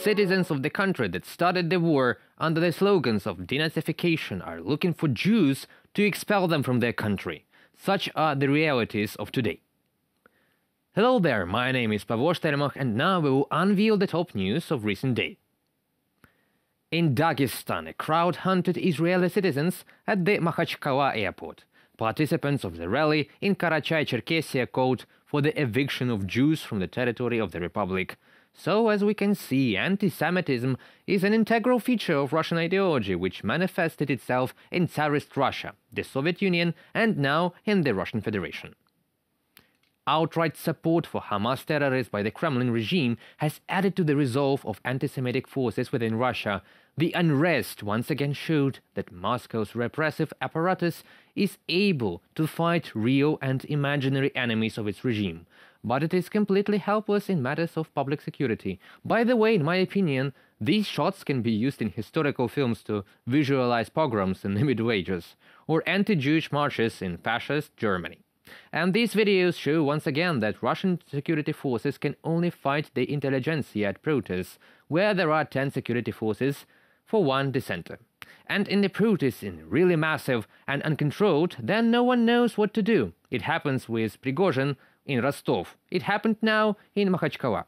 citizens of the country that started the war under the slogans of denazification are looking for Jews to expel them from their country. Such are the realities of today. Hello there, my name is Pavel Shtermach, and now we will unveil the top news of recent day. In Dagestan, a crowd hunted Israeli citizens at the Makhachkala airport. Participants of the rally in Karachay-Cherkessia called for the eviction of Jews from the territory of the Republic. So, as we can see, anti-Semitism is an integral feature of Russian ideology, which manifested itself in Tsarist Russia, the Soviet Union, and now in the Russian Federation. Outright support for Hamas terrorists by the Kremlin regime has added to the resolve of anti-Semitic forces within Russia. The unrest once again showed that Moscow's repressive apparatus is able to fight real and imaginary enemies of its regime, but it is completely helpless in matters of public security. By the way, in my opinion, these shots can be used in historical films to visualize pogroms in the Middle Ages, or anti-Jewish marches in fascist Germany. And these videos show once again that Russian security forces can only fight the intelligentsia at protests, where there are 10 security forces for one dissenter. And in the protests in really massive and uncontrolled, then no one knows what to do. It happens with Prigozhin in Rostov. It happened now in Makhachkala.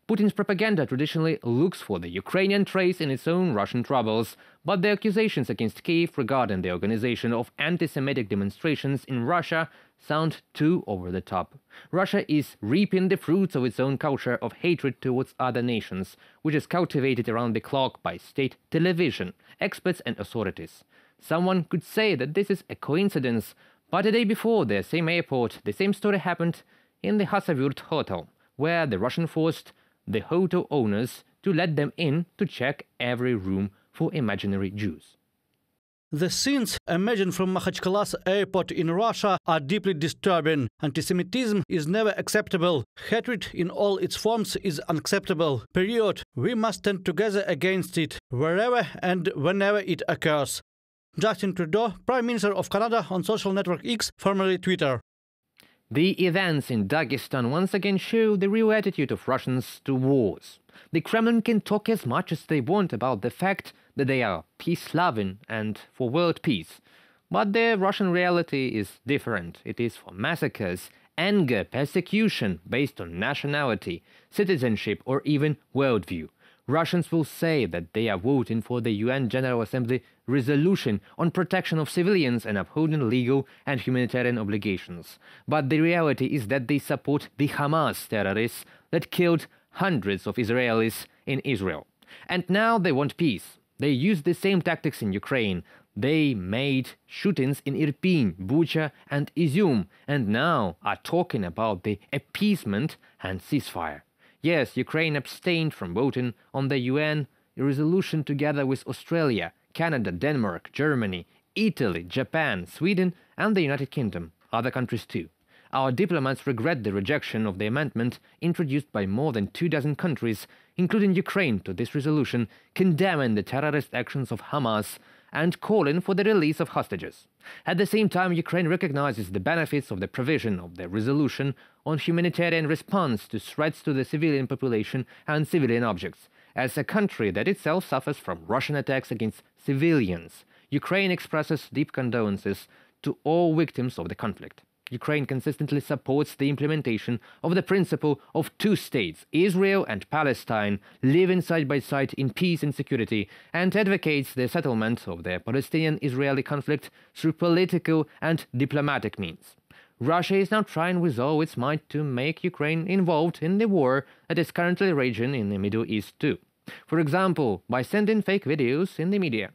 Putin's propaganda traditionally looks for the Ukrainian trace in its own Russian troubles, but the accusations against Kyiv regarding the organization of anti-Semitic demonstrations in Russia sound too over the top. Russia is reaping the fruits of its own culture of hatred towards other nations, which is cultivated around the clock by state television, experts and authorities. Someone could say that this is a coincidence, but a day before the same airport, the same story happened in the Hasavurt hotel, where the Russian forced the hotel owners to let them in to check every room for imaginary Jews. The scenes emerging from Makhachkala's airport in Russia are deeply disturbing. Antisemitism is never acceptable. Hatred in all its forms is unacceptable. Period. We must stand together against it, wherever and whenever it occurs. Justin Trudeau, Prime Minister of Canada, on social network X, formerly Twitter. The events in Dagestan once again show the real attitude of Russians to wars. The Kremlin can talk as much as they want about the fact that they are peace-loving and for world peace. But the Russian reality is different. It is for massacres, anger, persecution based on nationality, citizenship or even worldview. Russians will say that they are voting for the UN General Assembly resolution on protection of civilians and upholding legal and humanitarian obligations. But the reality is that they support the Hamas terrorists that killed hundreds of Israelis in Israel. And now they want peace. They use the same tactics in Ukraine. They made shootings in Irpin, Bucha and Izium, and now are talking about the appeasement and ceasefire. Yes, Ukraine abstained from voting on the UN resolution together with Australia, Canada, Denmark, Germany, Italy, Japan, Sweden and the United Kingdom, other countries too. Our diplomats regret the rejection of the amendment introduced by more than 24 countries, including Ukraine, to this resolution, condemning the terrorist actions of Hamas and calling for the release of hostages. At the same time, Ukraine recognizes the benefits of the provision of the resolution on humanitarian response to threats to the civilian population and civilian objects. As a country that itself suffers from Russian attacks against civilians, Ukraine expresses deep condolences to all victims of the conflict. Ukraine consistently supports the implementation of the principle of two states, Israel and Palestine, living side by side in peace and security, and advocates the settlement of the Palestinian-Israeli conflict through political and diplomatic means. Russia is now trying with all its might to make Ukraine involved in the war that is currently raging in the Middle East too. For example, by sending fake videos in the media.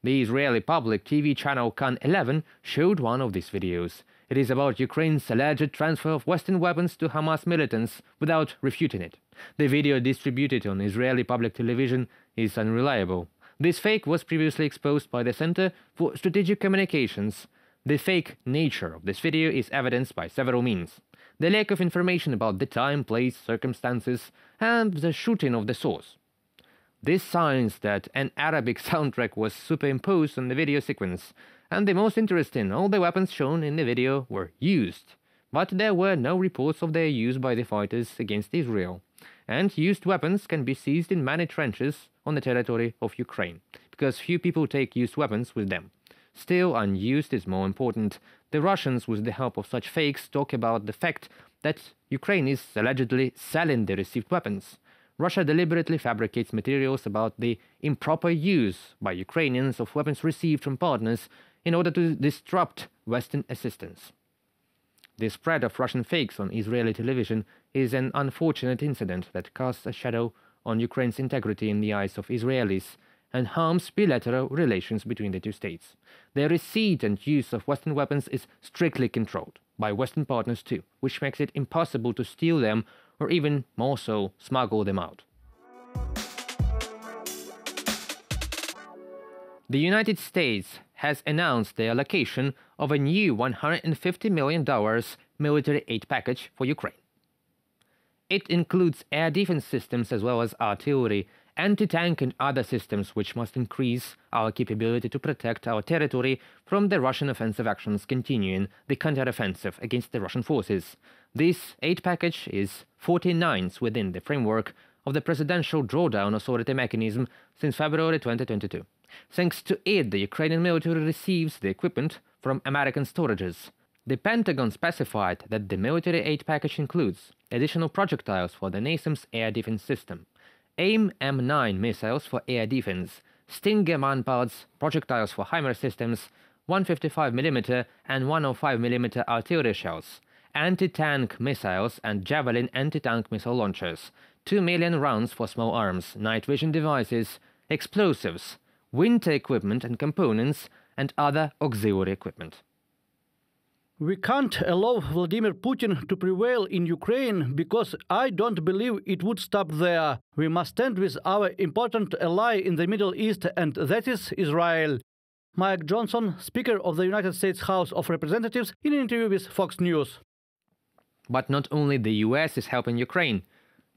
The Israeli public TV channel Kan 11 showed one of these videos. It is about Ukraine's alleged transfer of Western weapons to Hamas militants without refuting it. The video distributed on Israeli public television is unreliable. This fake was previously exposed by the Center for Strategic Communications. The fake nature of this video is evidenced by several means. The lack of information about the time, place, circumstances, and the shooting of the source. This signs that an Arabic soundtrack was superimposed on the video sequence, and the most interesting, all the weapons shown in the video were used, but there were no reports of their use by the fighters against Israel. and used weapons can be seized in many trenches on the territory of Ukraine, because few people take used weapons with them. Still, unused is more important. The Russians, with the help of such fakes, talk about the fact that Ukraine is allegedly selling the received weapons. Russia deliberately fabricates materials about the improper use by Ukrainians of weapons received from partners in order to disrupt Western assistance. The spread of Russian fakes on Israeli television is an unfortunate incident that casts a shadow on Ukraine's integrity in the eyes of Israelis and harms bilateral relations between the two states. The receipt and use of Western weapons is strictly controlled by Western partners too, which makes it impossible to steal them or even more so, smuggle them out. The United States has announced the allocation of a new $150 million military aid package for Ukraine. It includes air defense systems as well as artillery, anti-tank and other systems which must increase our capability to protect our territory from the Russian offensive actions continuing the counteroffensive against the Russian forces. This aid package is 49th within the framework of the Presidential Drawdown Authority mechanism since February 2022. Thanks to it, the Ukrainian military receives the equipment from American storages. The Pentagon specified that the military aid package includes additional projectiles for the NASAMS air defense system, AIM M9 missiles for air defense, Stinger manpads, projectiles for HIMARS systems, 155mm and 105mm artillery shells, anti-tank missiles and Javelin anti-tank missile launchers, 2 million rounds for small arms, night vision devices, explosives, winter equipment and components, and other auxiliary equipment. We can't allow Vladimir Putin to prevail in Ukraine because I don't believe it would stop there. We must stand with our important ally in the Middle East, and that is Israel. Mike Johnson, Speaker of the United States House of Representatives, in an interview with Fox News. But not only the US is helping Ukraine.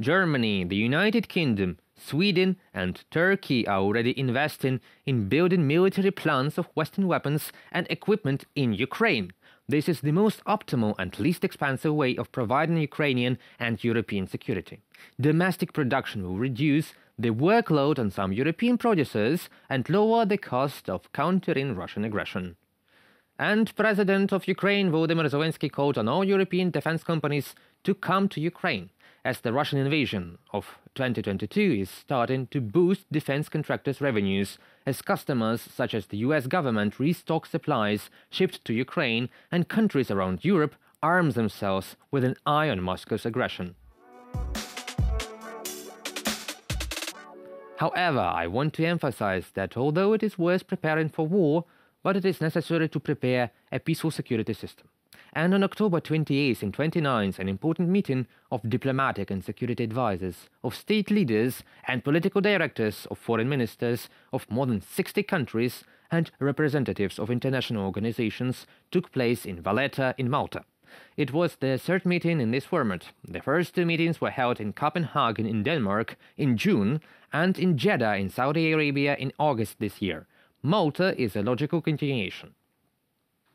Germany, the United Kingdom, Sweden and Turkey are already investing in building military plants of Western weapons and equipment in Ukraine. This is the most optimal and least expensive way of providing Ukrainian and European security. Domestic production will reduce the workload on some European producers and lower the cost of countering Russian aggression. And President of Ukraine Volodymyr Zelensky called on all European defense companies to come to Ukraine, as the Russian invasion of 2022 is starting to boost defense contractors' revenues, as customers such as the US government restock supplies shipped to Ukraine and countries around Europe arm themselves with an eye on Moscow's aggression. However, I want to emphasize that although it is worth preparing for war, but it is necessary to prepare a peaceful security system. And on October 28th and 29th, an important meeting of diplomatic and security advisors, of state leaders and political directors, of foreign ministers of more than 60 countries and representatives of international organizations took place in Valletta in Malta. It was the third meeting in this format. The first two meetings were held in Copenhagen in Denmark in June and in Jeddah in Saudi Arabia in August this year. Malta is a logical continuation.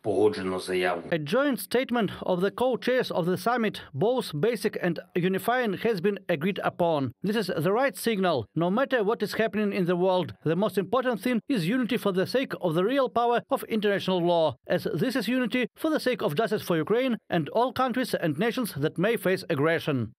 A joint statement of the co-chairs of the summit, both basic and unifying, has been agreed upon. This is the right signal. No matter what is happening in the world, the most important thing is unity for the sake of the real power of international law, as this is unity for the sake of justice for Ukraine and all countries and nations that may face aggression.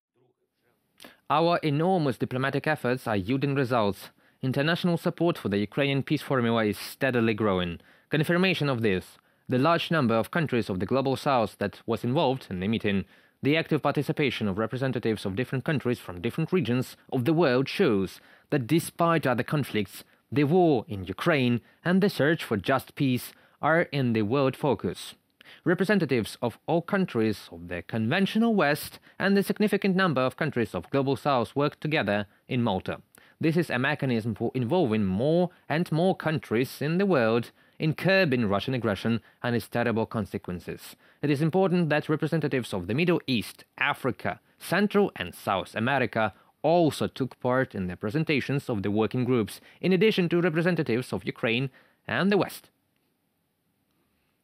Our enormous diplomatic efforts are yielding results. International support for the Ukrainian Peace Formula is steadily growing. Confirmation of this: the large number of countries of the Global South that was involved in the meeting, the active participation of representatives of different countries from different regions of the world shows that despite other conflicts, the war in Ukraine and the search for just peace are in the world focus. Representatives of all countries of the conventional West and the significant number of countries of Global South work together in Malta. This is a mechanism for involving more and more countries in the world in curbing Russian aggression and its terrible consequences. It is important that representatives of the Middle East, Africa, Central and South America also took part in the presentations of the working groups, in addition to representatives of Ukraine and the West.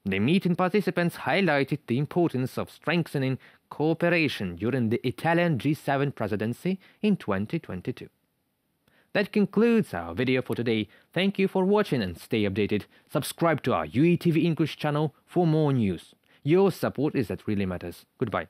The meeting participants highlighted the importance of strengthening cooperation during the Italian G7 presidency in 2022. That concludes our video for today. Thank you for watching and stay updated. Subscribe to our UATV English channel for more news. Your support is that really matters. Goodbye.